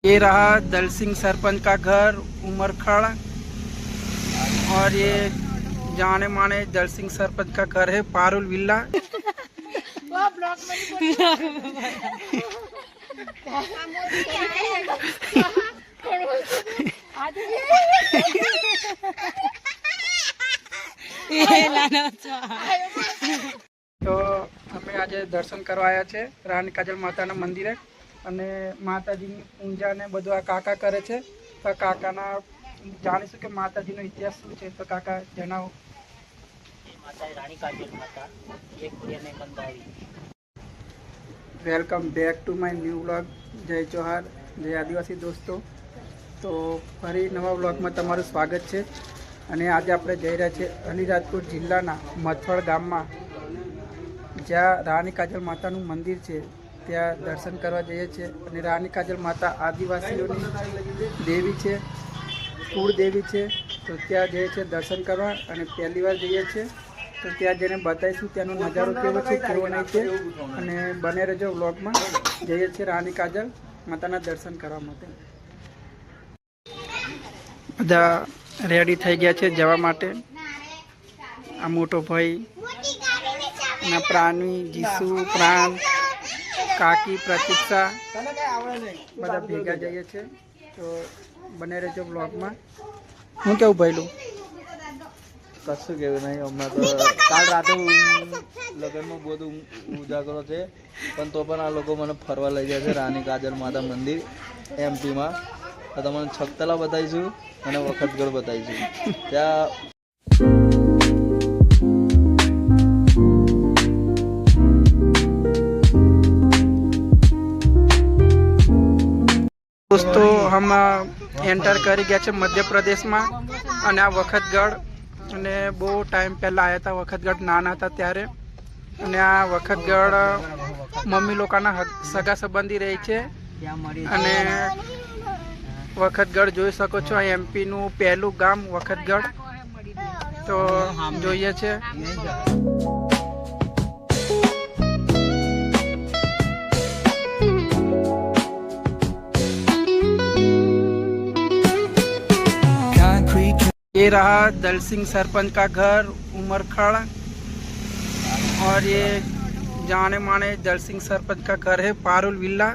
ये रहा दल सिंह सरपंच का घर उमरखड़, और ये जाने माने दल सिंह सरपंच का घर है पारुल विला। तो અમે આજે દર્શન કરવા આવ્યા છે રાણી કાજલ માતાના મંદિરે, અને માતાજીની પૂજા ને બધું આ કાકા કરે છે. તો કાકાના જાણીશું કે માતાજીનો ઇતિહાસ શું છે. તો કાકા જણાવો. રાણી કાજલ માતા એક પ્રિયને બંધાવી. Welcome back to my new vlog. જય જોહાર, જય આદિવાસી દોસ્તો. તો ફરી નવા વ્લોગમાં તમારું સ્વાગત છે. અને આજે આપણે જઈ રહ્યા છીએ અલીરાજપુર જિલ્લાના મથવડ ગામમાં, જ્યાં રાણી કાજલ માતાનું મંદિર છે. ત્યાં દર્શન કરવા જઈએ છીએ. અને રાણી કાજલ માતા આદિવાસીઓની દેવી છે, કુળદેવી છે. તો ત્યાં જઈએ છીએ દર્શન કરવા, અને પહેલી વાર જઈએ છીએ. તો ત્યાં જઈને બતાવીશું ત્યાંનો નજારો કેવો છે, કેવો નહીં છે. અને બને રહેજો વ્લોગમાં. જઈએ છીએ રાણી કાજલ માતાના દર્શન કરવા માટે. બધા રેડી થઈ ગયા છે જવા માટે. આ મોટો ભાઈ, ના પ્રાણી, જીસુ, પ્રાણ, કાકી, પ્રતીક્ષા, બધા ભેગા જઈએ છે. તો બને રહેજો બ્લોગમાં. હું કેવું ભાઈલું? કશું કેવું નહીં. હમણાં તો કાલ રાતે લગ્નમાં બધું ઉજાગરો છે, પણ તો પણ આ લોકો મને ફરવા લઈ જાય છે રાણી કાજલ માતા મંદિર એમપીમાં. તો તમને છકતલા બતાવીશું અને વખતગઢ બતાવીશું. ત્યાં દોસ્તો હમ એન્ટર કરી ગયા છે મધ્યપ્રદેશમાં. અને આ વખતગઢ, અને બહુ ટાઈમ પહેલાં આવ્યા હતા. વખતગઢ નાના હતા ત્યારે. અને આ વખતગઢ મમ્મી લોકોના સગા સંબંધી રહી છે. અને વખતગઢ જોઈ શકો છો, આ એમપીનું પહેલું ગામ વખતગઢ. તો જોઈએ છે. ये रहा दल सिंह सरपंच का घर उमरखड़, और ये जाने माने दल सिंह सरपंच का घर है पारुल विला.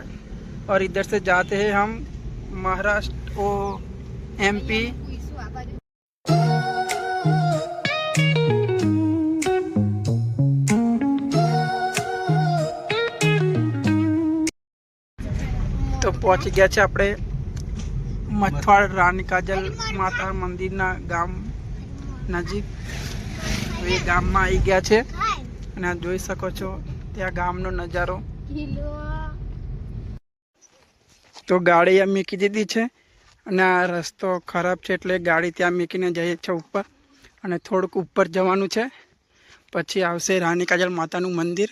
और इधर से जाते हैं हम महाराष्ट्र ओ एमपी. તો પહોંચી ગયા છે આપણે મથવાડ રાણી કાજલ માતા મંદિરના ગામ નજીક. એ ગામમાં આવી ગયા છે, અને આ જોઈ શકો છો ત્યાં ગામનો નજારો. તો ગાડી આ મૂકી દીધી છે, અને આ રસ્તો ખરાબ છે એટલે ગાડી ત્યાં મૂકીને જઈએ છીએ ઉપર. અને થોડુંક ઉપર જવાનું છે, પછી આવશે રાણી કાજલ માતાનું મંદિર.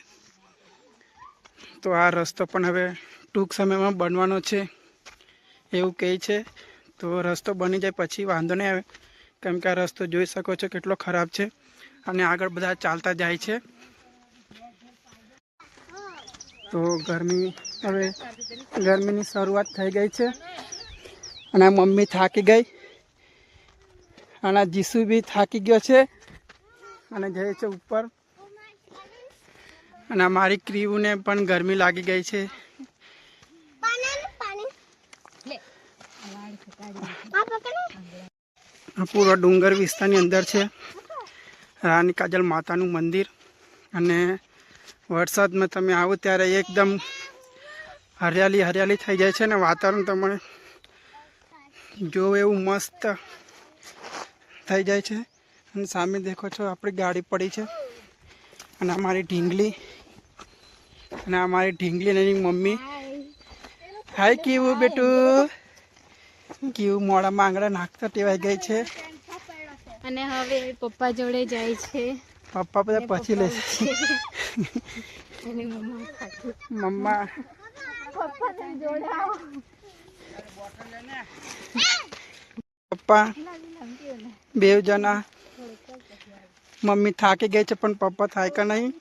તો આ રસ્તો પણ હવે ટૂંક સમયમાં બનવાનો છે એવું કહે છે. તો રસ્તો બની જાય પછી વાંધો નહીં આવે, કેમ કે આ રસ્તો જોઈ શકો છો કેટલો ખરાબ છે. અને આગળ બધા ચાલતા જાય છે. તો ગરમીની શરૂઆત થઈ ગઈ છે. અને મમ્મી થાકી ગઈ, અને જીસુ બી થાકી ગયો છે, અને જાય છે ઉપર. અને અમારી ક્રીવને પણ ગરમી લાગી ગઈ છે. પૂરો ડુંગર વિસ્તારની અંદર છે રાણી કાજલ માતાનું મંદિર. અને વરસાદમાં તમે આવો ત્યારે એકદમ હરિયાળી થઈ જાય છે, ને વાતાવરણ તમને જો એવું મસ્ત થઈ જાય છે. અને સામે દેખો છો આપણી ગાડી પડી છે, અને અમારી ઢીંગલી, અને અમારી ઢીંગલી અને એની મમ્મી. હાય કેવું બેટું, કેવું મોડામાં આંગળા નાખતા ટેવાઈ ગઈ છે. અને હવે પપ્પા જોડે જાય છે. પપ્પા બધા પછી લેશે. મમ્મા પપ્પા બે જણા. મમ્મી થાકી ગઈ છે, પણ પપ્પા થાય કે નહીં?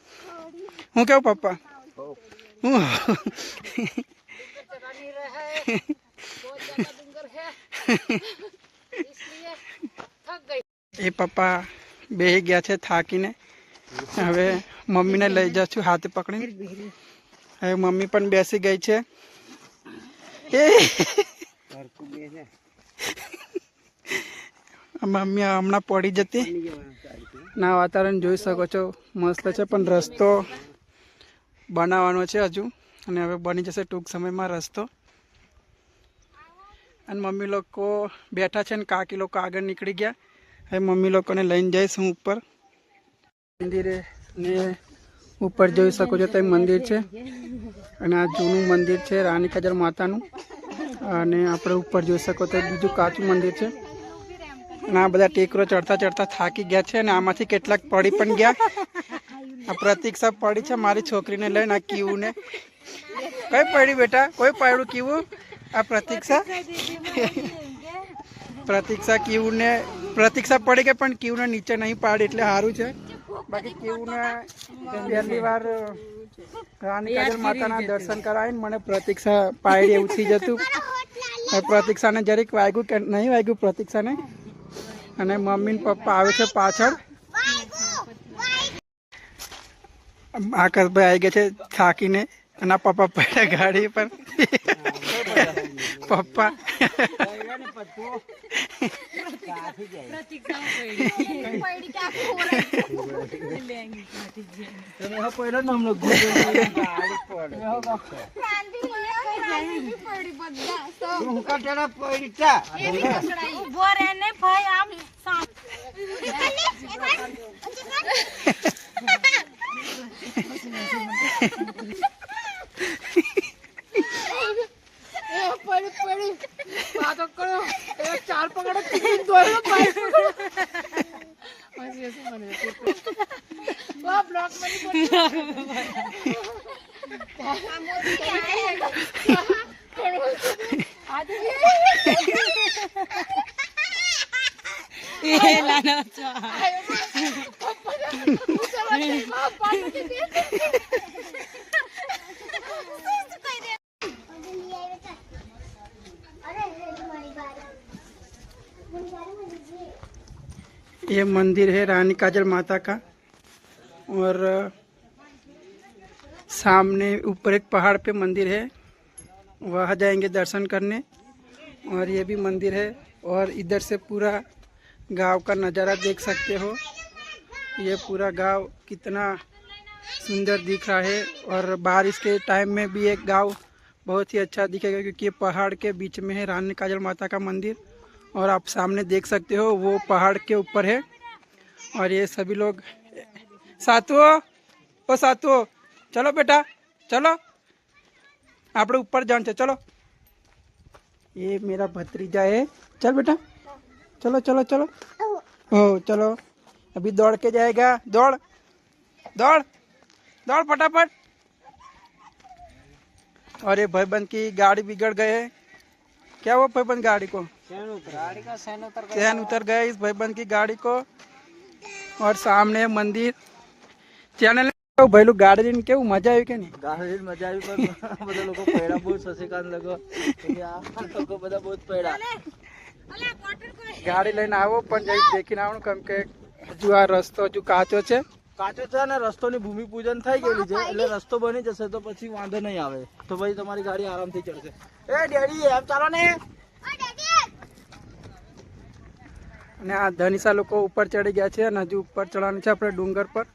હું કેવું પપ્પા? હું એ પપ્પા બેહી ગયા છે થાકીને. હવે મમ્મીને લઈ જશું હાથે પકડીને. હવે મમ્મી પણ બેસી ગઈ છે. એ મમ્મી હમણાં પડી જતી. ના વાતાવરણ જોઈ શકો છો મસ્ત છે, પણ રસ્તો બનાવવાનો છે હજુ, અને હવે બની જશે ટૂંક સમયમાં રસ્તો. અને મમ્મી લોકો બેઠા છે ને કાકી લોકો આગળ નીકળી ગયા. હવે મમ્મી લોકોને લઈને જઈશ હું ઉપર મંદિરે. ને ઉપર જોઈ શકો છો તે મંદિર છે, અને આ જૂનું મંદિર છે રાણી કાજલ માતાનું. અને આપણે ઉપર જોઈ શકો તો બીજું કાચું મંદિર છે. અને આ બધા ટેકરો ચડતા ચડતા થાકી ગયા છે, અને આમાંથી કેટલાક પડી પણ ગયા. આ પ્રતીક્ષા પડી છે મારી છોકરીને લઈને. આ કીવુને કઈ પડી બેટા? કોઈ પડ્યું કીવું? આ પ્રતીક્ષા કીવુને પ્રતીક્ષા પડી ગઈ, પણ કીવુને નીચે નહીં પાડી એટલે સારું છે. બાકી કીવુને પહેલી વાર રાણી કાજલ માતાના દર્શન કરાવીને મને પ્રતીક્ષા પાડી એવું થઈ જતું. પ્રતીક્ષાને જરીક વાગ્યું કે નહીં વાગ્યું પ્રતીક્ષાને. અને મમ્મી ને પપ્પા આવે છે પાછળ. આકાશભાઈ આવી ગયા છે થાકીને, અને આ પપ્પા પડ્યા ગાડી પર. પપ્પા ये मंदिर है रानी काजल माता का, और सामने ऊपर एक पहाड़ पे मंदिर है, वहाँ जाएंगे दर्शन करने. और ये भी मंदिर है, और इधर से पूरा गांव का नज़ारा देख सकते हो. ये पूरा गांव कितना सुंदर दिख रहा है. और बारिश के टाइम में भी एक गांव बहुत ही अच्छा दिखेगा, क्योंकि ये पहाड़ के बीच में है रानी काजल माता का मंदिर. और आप सामने देख सकते हो वो पहाड़ के ऊपर है. और ये सभी लोग सातुओ चलो बेटा चलो, આપણે ઉપર जान છે. चलो, ये मेरा भतीजा है. चल बेटा चलो चलो चलो. हो चलो, अभी दौड़ के जाएगा. दौड़ दौड़ दौड़ फटाफट. और ये भाईबंद की गाड़ी बिगड़ गए. क्या हुआ भाईबंद? गाड़ी को चैन उतर गया इस भाईबंद की गाड़ी को. और सामने मंदिर. चैनल ભાઈલું ગાડી લઈને કેવું મજા આવી કે નહીં? ગાડી લઈને મજા આવી, પણ બધા લોકો પૈડા બહુ શશિકાંત લોકો બધા બહુ પૈડા. ગાડી લઈને આવો પણ જઈ દેખીને આવવાનું, કેમ કે હજુ આ રસ્તો હજુ કાચો છે. અને રસ્તોની ભૂમિપૂજન થઈ ગયેલી છે, એટલે રસ્તો બની જશે તો પછી વાંધો નહીં આવે. તો ભાઈ તમારી ગાડી આરામથી ચડશે. એ ડેડી એમ ચાલો ને. અને આ ધનિશા લોકો ઉપર ચડી ગયા છે, અને હજુ ઉપર ચડવાનું છે આપણે ડુંગર પર.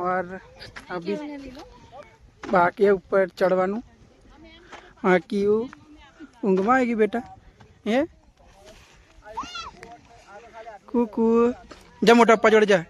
और अभी बाकी है ऊपर चढ़वानू. हाँ क्यों ऊँघ में आएगी बेटा? ये कुकू जा मोटा पचड़ जा.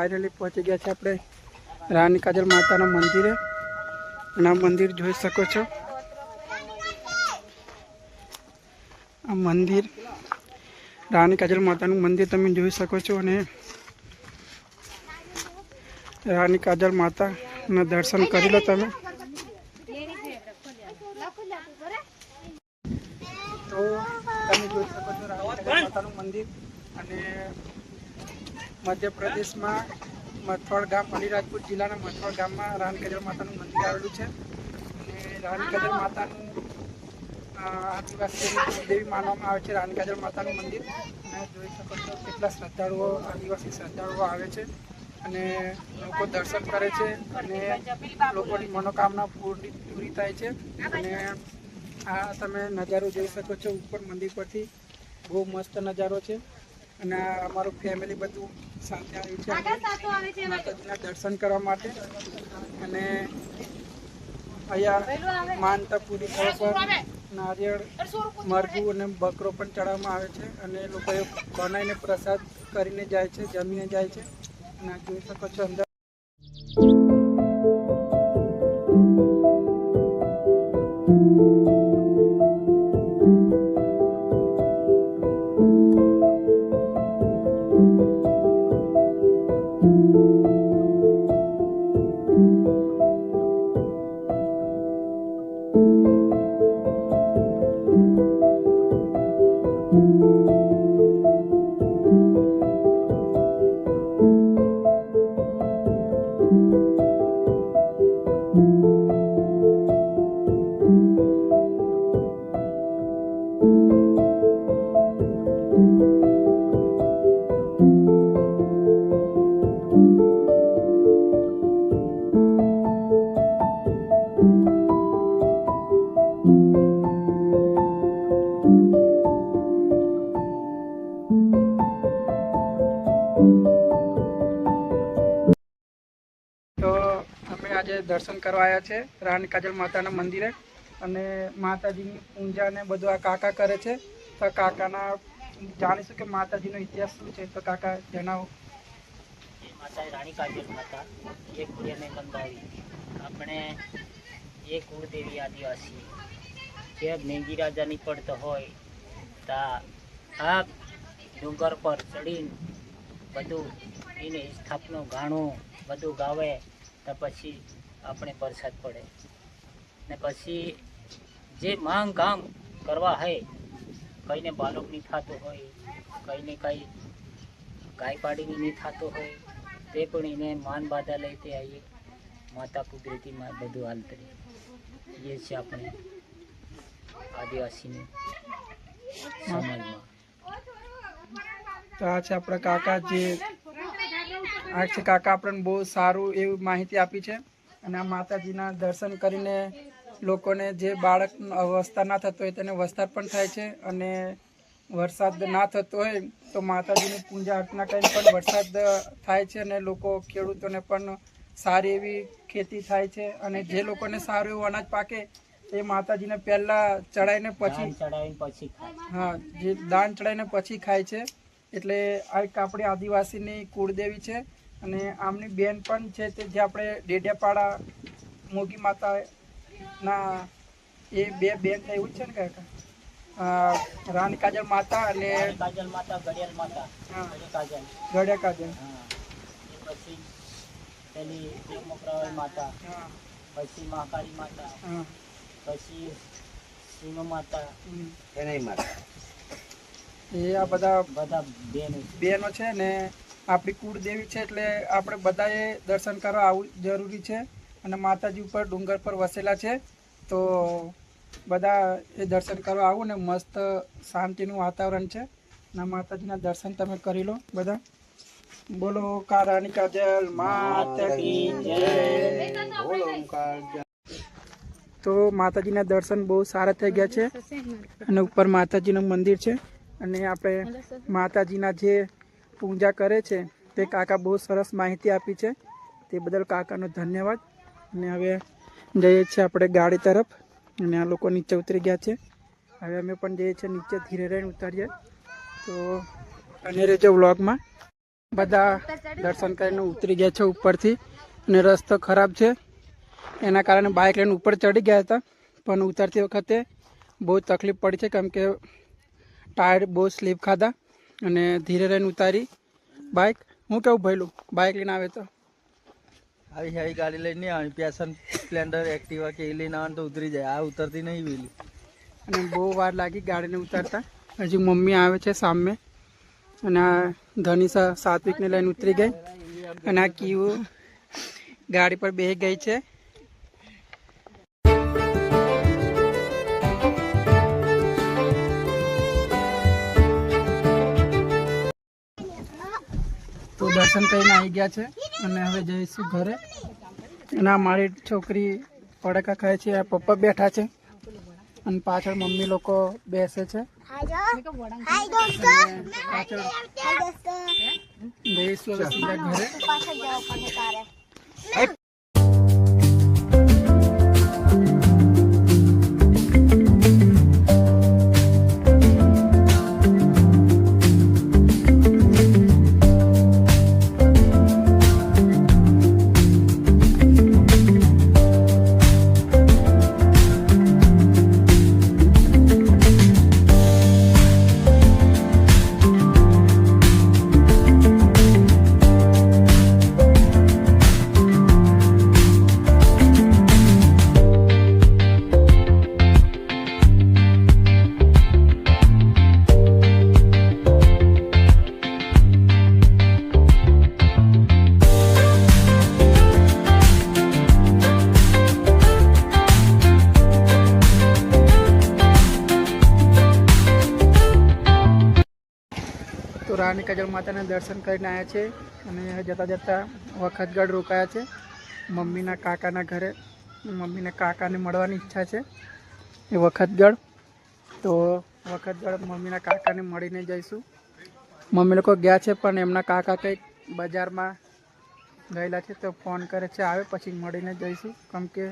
ફાઇનલી પહોંચી ગયા છે આપણે રાણી કાજલ માતાના મંદિરે. અને આ મંદિર જોઈ શકો છો. આ મંદિર રાણી કાજલ માતાનું મંદિર તમે જોઈ શકો છો. અને રાણી કાજલ માતાના દર્શન કરી લો તમે. તો તમે જોઈ શકો છો રાણી કાજલ માતાનું મંદિર. અને મધ્યપ્રદેશમાં મથોડ ગામ, અલીરાજપુર જિલ્લાના મથોડ ગામમાં રાણી કાજલ માતાનું મંદિર આવેલું છે. અને રાણી કાજલ માતાનું આદિવાસી દેવી માનવામાં આવે છે રાણી કાજલ માતાનું મંદિર. અને જોઈ શકો છો કેટલા શ્રદ્ધાળુઓ, આદિવાસી શ્રદ્ધાળુઓ આવે છે અને લોકો દર્શન કરે છે અને લોકોની મનોકામના પૂરી થાય છે. અને આ તમે નજારો જોઈ શકો છો ઉપર મંદિર પરથી. બહુ મસ્ત નજારો છે. અને આ અમારું ફેમિલી બધું સાથે આવ્યું છે માતાજીના દર્શન કરવા માટે. અને અહીંયા માનતા પૂરી થવા પર નારિયેળ, મરઘું અને બકરો પણ ચડાવવામાં આવે છે. અને લોકોએ બનાવીને પ્રસાદ કરીને જાય છે, જમીને જાય છે. અને આ જોઈ શકો છો અંદર. આજે દર્શન કરવા આવ્યા છે રાણી કાજલ માતાના મંદિરે. અને માતાજીની પૂજા ને બધું આ કાકા કરે છે. તો કાકાના જાણીશું કે માતાજીનો ઇતિહાસ શું છે. તો કાકા જણાવો. માતા રાણી કાજલ માતા એક કુળિયાને બંધાવી. આપણે એ કુળદેવી આદિવાસી જે મેંગી રાજાની પડતો હોય તા આ ડુંગર પર ચડીને બધું એને સ્થાપનું ગાણું બધું ગાવે તો પછી આપણે પ્રસાદ પડે. ને પછી જે માંગ કામ કરવા હોય, કઈને બાળક નહીં થતું હોય, કઈને કંઈ ગાય પાડીને નહીં થતું હોય, તે પણ એને માન બાધા લઈ તે આવીએ માતા કુદરતીમાં બધું હાલતરી. એ છે આપણે આદિવાસીની સમાજમાં. તો આ છે આપણા કાકા. જે આ છે કાકા આપણને બહુ સારું એવી માહિતી આપી છે. અને આ માતાજીના દર્શન કરીને લોકોને જે બાળક અવસ્થા ના થતો હોય તેને વસ્તાર પણ થાય છે. અને વરસાદ ના થતો હોય તો માતાજીની પૂજા અર્ચના કરીને પણ વરસાદ થાય છે. અને લોકો ખેડૂતોને પણ સારી એવી ખેતી થાય છે. અને જે લોકોને સારું એવું અનાજ પાકે એ માતાજીને પહેલાં ચડાવીને પછી હા, જે દાન ચડાવીને પછી ખાય છે. એટલે આ એક આપણી આદિવાસીની કુળદેવી છે. અને આમની બેન પણ છે તે જે આપણે ડેડિયાપાડા મોગી માતાના એ બે બેન એવું જ છે ને કાકા? રાણી કાજલ માતા અને કાજલ માતા, ઘડિયાળ માતા. હા, કાજલ, ગળ્યા કાજલ. હા. પછી પેલી મોકરાવાળી માતા, હા, પછી મહાકાળી માતા, હા, પછી સિંહ માતા, એની માતા. એ આ બધા બધા બહેનો છે ને આપણી કુળદેવી છે. એટલે આપણે બધાએ દર્શન કરવા આવવું જરૂરી છે. અને માતાજી ઉપર ડુંગર પર વસેલા છે. તો બધા એ દર્શન કરવા આવું ને મસ્ત શાંતિનું વાતાવરણ છે. અને માતાજીના દર્શન તમે કરી લો બધા. બોલો કા રાણી કાજલ માતા કી જય. તો માતાજીના દર્શન બહુ સારા થઈ ગયા છે. અને ઉપર માતાજીનું મંદિર છે. અને આપણે માતાજીના જે પૂજા કરે છે તે કાકા બહુ સરસ માહિતી આપી છે. તે બદલ કાકાનો ધન્યવાદ. અને હવે જઈએ છીએ આપણે ગાડી તરફ. અને આ લોકો નીચે ઉતરી ગયા છે. હવે અમે પણ જઈએ છીએ નીચે, ધીરે રહીને ઉતારીએ. તો અને રહેજો વ્લોગમાં. બધા દર્શન કરીને ઉતરી ગયા છે ઉપરથી અને રસ્તો ખરાબ છે એના કારણે બાઇક લઈને ઉપર ચડી ગયા હતા, પણ ઉતરતી વખતે બહુ તકલીફ પડી છે કેમ કે ટાયર બહુ સ્લીપ ખાધા અને ધીરે રહીને ઉતારી બાઇક. હું કેવું ભયલું બાઇક લઈને આવે તો આવી ગાડી લઈને નહીં આવી, પેશન સ્પ્લેન્ડર એક્ટિવા કે એ લઈને આવે તો ઉતરી જાય, આ ઉતરતી નહીં વેલી. અને બહુ વાર લાગી ગાડીને ઉતારતા. હજી મમ્મી આવે છે સામે અને આ ધનિષા સાત્વિકને લઈને ઉતરી ગઈ અને આ કીવું ગાડી પર બેસી ગઈ છે. તો દર્શન કરીને આવી ગયા છે અને હવે જઈશું ઘરે. અને આ મારી છોકરી પડાકા ખાય છે, આ પપ્પા બેઠા છે અને પાછળ મમ્મી લોકો બેસે છે. પાછળ જઈશું હવે સીધા ઘરે. તો રાણી કાજલ માતાના દર્શન કરીને આવ્યા છે અને જતાં જતાં વખતગઢ રોકાયા છે મમ્મીના કાકાના ઘરે. મમ્મીને કાકાને મળવાની ઈચ્છા છે એ વખતગઢ. તો વખતગઢ મમ્મીના કાકાને મળીને જઈશું. મમ્મી લોકો ગયા છે પણ એમના કાકા કંઈક બજારમાં ગયેલા છે તો ફોન કરે છે, આવે પછી મળીને જઈશું. કેમ કે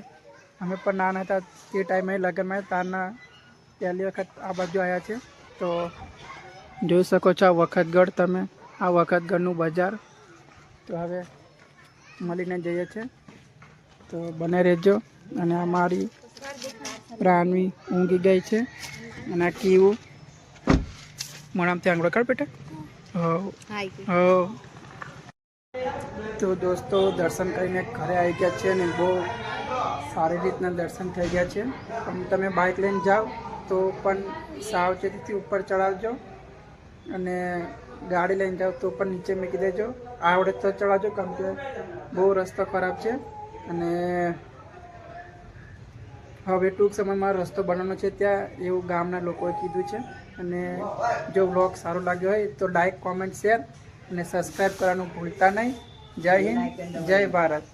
અમે પણ નાના હતા તે ટાઈમે લગ્નમાં તારના પહેલી વખત આ બાજુ આવ્યા છે. તો જોઈ શકો છો આ વખતગઢ, તમે આ વખતગઢનું બજાર. તો હવે મળીને જઈએ છીએ, તો બને રહેજો. અને આ મારી પ્રાણવી ઊંઘી ગઈ છે અને આ કીવું મોણામથી આંગળો કાઢ બેટા. હો તો દોસ્તો દર્શન કરીને ઘરે આવી ગયા છે અને બહુ સારી રીતના દર્શન થઈ ગયા છે. તમે બાઇક લઈને જાઓ તો પણ સાવચેતીથી ઉપર ચડાવજો અને ગાડી લઈને જાઓ તો પણ નીચે મૂકી દેજો. આવડે તો ચડાવજો કેમ કે બહુ રસ્તો ખરાબ છે અને હવે ટૂંક સમયમાં રસ્તો બનાવવાનો છે ત્યાં, એવું ગામના લોકોએ કીધું છે. અને જો વ્લોગ સારો લાગ્યો હોય તો લાઈક, કોમેન્ટ, શેર અને સબસ્ક્રાઈબ કરવાનું ભૂલતા નહીં. જય હિન્દ, જય ભારત.